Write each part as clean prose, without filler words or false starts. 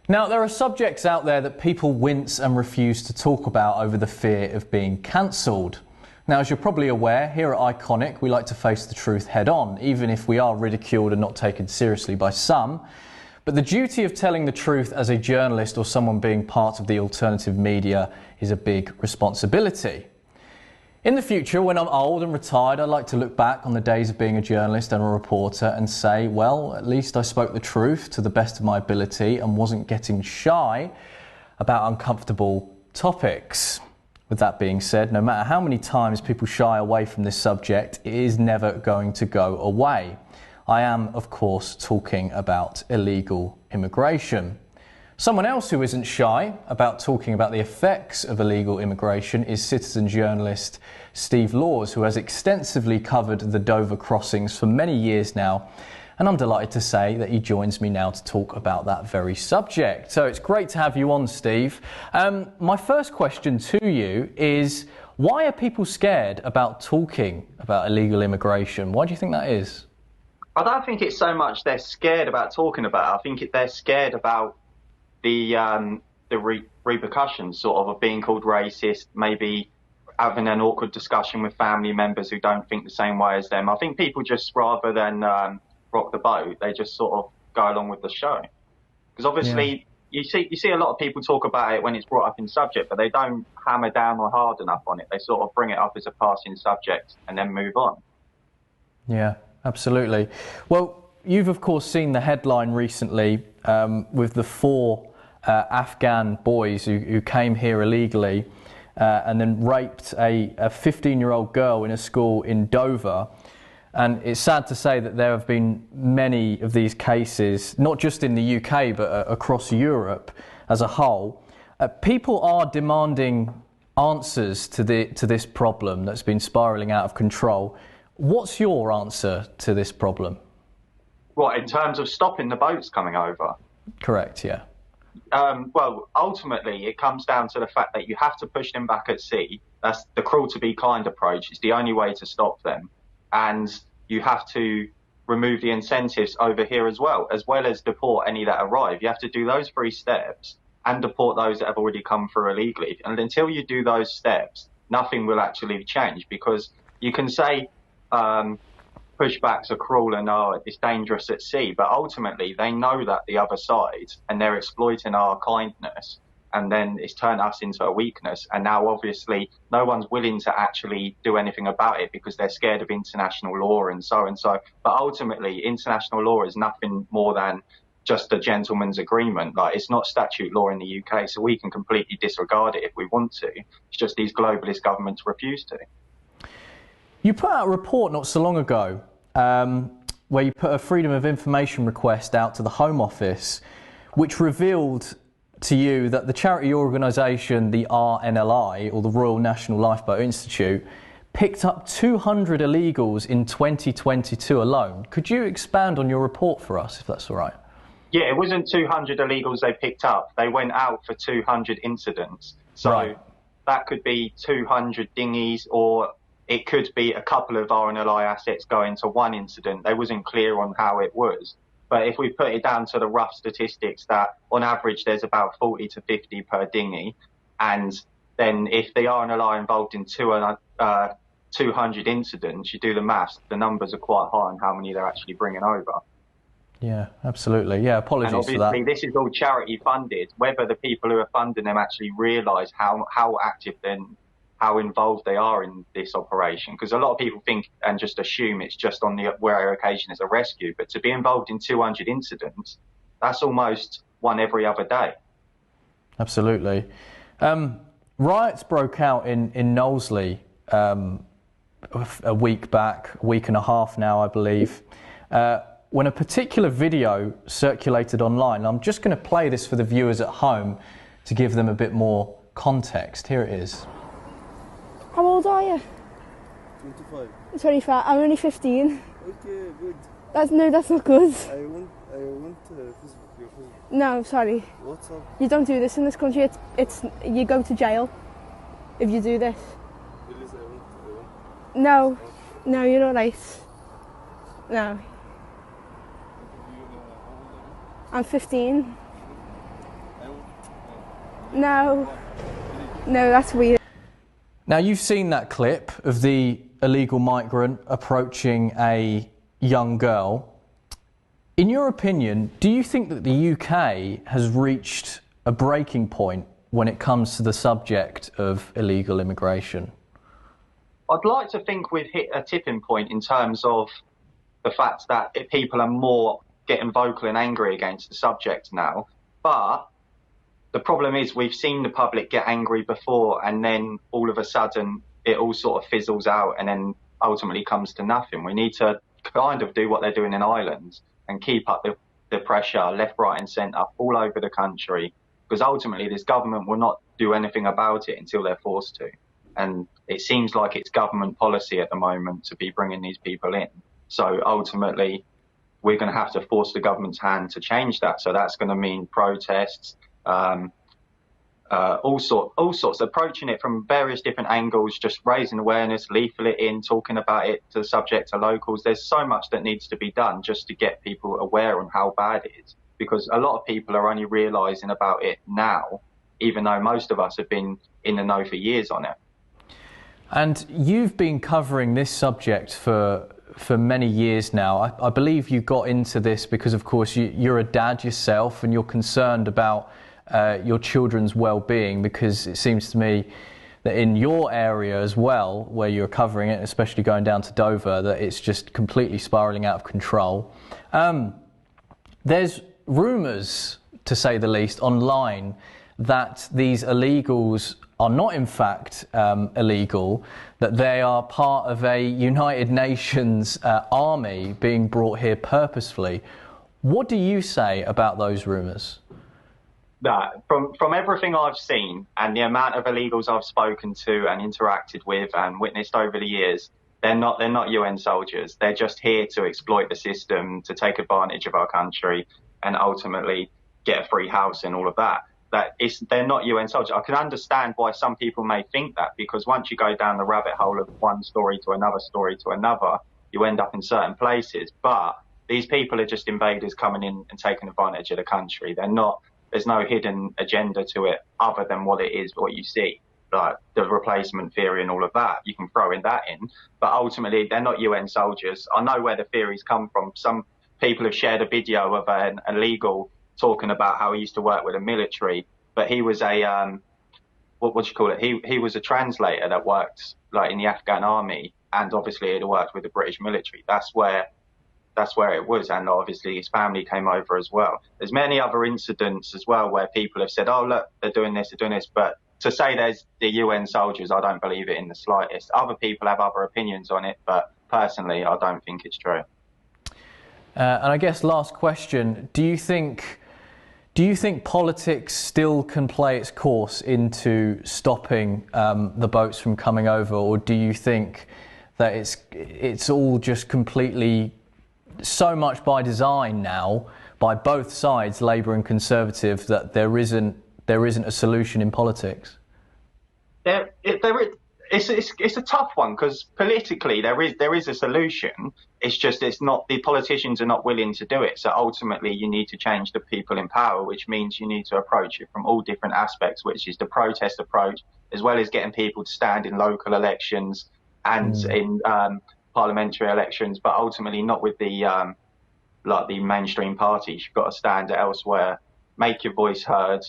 Now, there are subjects out there that people wince and refuse to talk about over the fear of being cancelled. Now, as you're probably aware, here at Ikconic, we like to face the truth head on, even if we are ridiculed and not taken seriously by some. But the duty of telling the truth as a journalist or someone being part of the alternative media is a big responsibility. In the future, when I'm old and retired, I'd like to look back on the days of being a journalist and a reporter and say, well, at least I spoke the truth to the best of my ability and wasn't getting shy about uncomfortable topics. With that being said, no matter how many times people shy away from this subject, it is never going to go away. I am, of course, talking about illegal immigration. Someone else who isn't shy about talking about the effects of illegal immigration is citizen journalist Steve Laws, who has extensively covered the Dover crossings for many years now. And I'm delighted to say that he joins me now to talk about that very subject. So it's great to have you on, Steve. My first question to you is, why are people scared about talking about illegal immigration? Why do you think that is? I don't think it's so much they're scared about talking about it. I think they're scared about the repercussions sort of being called racist, maybe having an awkward discussion with family members who don't think the same way as them. I think people just, rather than rock the boat, they just sort of go along with the show. Because obviously you see a lot of people talk about it when it's brought up in subject, but they don't hammer down or hard enough on it. They sort of bring it up as a passing subject and then move on. Yeah, absolutely. Well, you've of course seen the headline recently with the 4 Afghan boys who came here illegally and then raped a 15-year-old girl in a school in Dover. And it's sad to say that there have been many of these cases, not just in the UK, but across Europe as a whole. People are demanding answers to this problem that's been spiralling out of control. What's your answer to this problem? What, in terms of stopping the boats coming over? Correct, yeah. Well, ultimately, it comes down to the fact that you have to push them back at sea. That's the cruel to be kind approach. It's the only way to stop them. And you have to remove the incentives over here as well as deport any that arrive. You have to do those 3 steps and deport those that have already come through illegally. And until you do those steps, nothing will actually change, because you can say pushbacks are cruel and it's dangerous at sea, but ultimately they know that the other side, and they're exploiting our kindness, and then it's turned us into a weakness. And now obviously no one's willing to actually do anything about it because they're scared of international law and so and so. But ultimately international law is nothing more than just a gentleman's agreement. Like, it's not statute law in the UK, so we can completely disregard it if we want to. It's just these globalist governments refuse to. You put out a report not so long ago where you put a Freedom of Information request out to the Home Office, which revealed to you that the charity organisation, the RNLI, or the Royal National Lifeboat Institute, picked up 200 illegals in 2022 alone. Could you expand on your report for us, if that's all right? Yeah, it wasn't 200 illegals they picked up. They went out for 200 incidents. So that could be 200 dinghies, or it could be a couple of RNLI assets going to one incident. They wasn't clear on how it was. But if we put it down to the rough statistics, that on average there's about 40 to 50 per dinghy. And then if the RNLI are involved in 200 incidents, you do the maths, the numbers are quite high on how many they're actually bringing over. Yeah, absolutely. Yeah, apologies for that. And obviously this is all charity funded. Whether the people who are funding them actually realise how active then, how involved they are in this operation, because a lot of people think and just assume it's just on the rare occasion as a rescue, but to be involved in 200 incidents, that's almost one every other day. Absolutely. Riots broke out in Knowsley a week and a half now, I believe, when a particular video circulated online. I'm just going to play this for the viewers at home to give them a bit more context. Here it is. How old are you? 25. 25. I'm only 15. Okay, good. That's not good. I want your Facebook. No, sorry. What's up? You don't do this in this country. It's you go to jail if you do this. Please, I want. No, no, you're not right. No. I'm 15. No, that's weird. Now, you've seen that clip of the illegal migrant approaching a young girl. In your opinion, do you think that the UK has reached a breaking point when it comes to the subject of illegal immigration? I'd like to think we've hit a tipping point in terms of the fact that people are more getting vocal and angry against the subject now. But the problem is we've seen the public get angry before, and then all of a sudden it all sort of fizzles out and then ultimately comes to nothing. We need to kind of do what they're doing in Ireland and keep up the pressure left, right and centre all over the country, because ultimately this government will not do anything about it until they're forced to. And it seems like it's government policy at the moment to be bringing these people in. So ultimately, we're going to have to force the government's hand to change that. So that's going to mean protests, all sorts, approaching it from various different angles, just raising awareness, leafleting, talking about it to the subject to locals. There's so much that needs to be done just to get people aware on how bad it is, because a lot of people are only realising about it now, even though most of us have been in the know for years on it. And you've been covering this subject for many years now. I believe you got into this because, of course, you're a dad yourself and you're concerned about your children's well-being, because it seems to me that in your area as well, where you're covering it, especially going down to Dover, that it's just completely spiralling out of control. There's rumours, to say the least, online that these illegals are not in fact illegal, that they are part of a United Nations army being brought here purposefully. What do you say about those rumours? From everything I've seen and the amount of illegals I've spoken to and interacted with and witnessed over the years, they're not UN soldiers. They're just here to exploit the system, to take advantage of our country and ultimately get a free house and all of that. They're not UN soldiers. I can understand why some people may think that, because once you go down the rabbit hole of one story to another, you end up in certain places. But these people are just invaders coming in and taking advantage of the country. There's no hidden agenda to it other than what it is, what you see, like the replacement theory and all of that. You can throw that in, but ultimately they're not UN soldiers. I know where the theories come from. Some people have shared a video of an illegal talking about how he used to work with the military, but he was a what do you call it? He was a translator that worked like in the Afghan army, and obviously he'd worked with the British military. That's where it was, and obviously his family came over as well. There's many other incidents as well where people have said, "Oh look, they're doing this," but to say there's the UN soldiers, I don't believe it in the slightest. Other people have other opinions on it, but personally, I don't think it's true. And I guess last question: Do you think politics still can play its course into stopping the boats from coming over, or do you think that it's all just completely so much by design now by both sides, Labour and Conservative, that there isn't a solution in politics? It's a tough one, because politically there is a solution. It's not, the politicians are not willing to do it. So ultimately you need to change the people in power, which means you need to approach it from all different aspects, which is the protest approach, as well as getting people to stand in local elections and in parliamentary elections, but ultimately not with the mainstream parties. You've got to stand elsewhere, make your voice heard,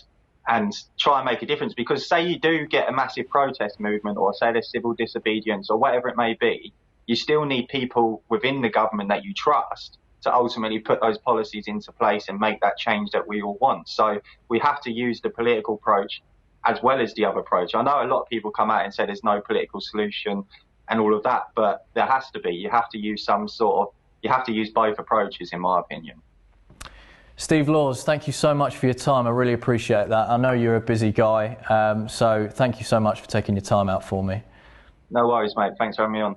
and try and make a difference. Because say you do get a massive protest movement, or say there's civil disobedience or whatever it may be, you still need people within the government that you trust to ultimately put those policies into place and make that change that we all want. So we have to use the political approach as well as the other approach. I know a lot of people come out and say there's no political solution and all of that, but there has to be. You have to use both approaches, in my opinion. Steve Laws, thank you so much for your time. I really appreciate that. I know you're a busy guy, so thank you so much for taking your time out for me. No worries, mate. Thanks for having me on.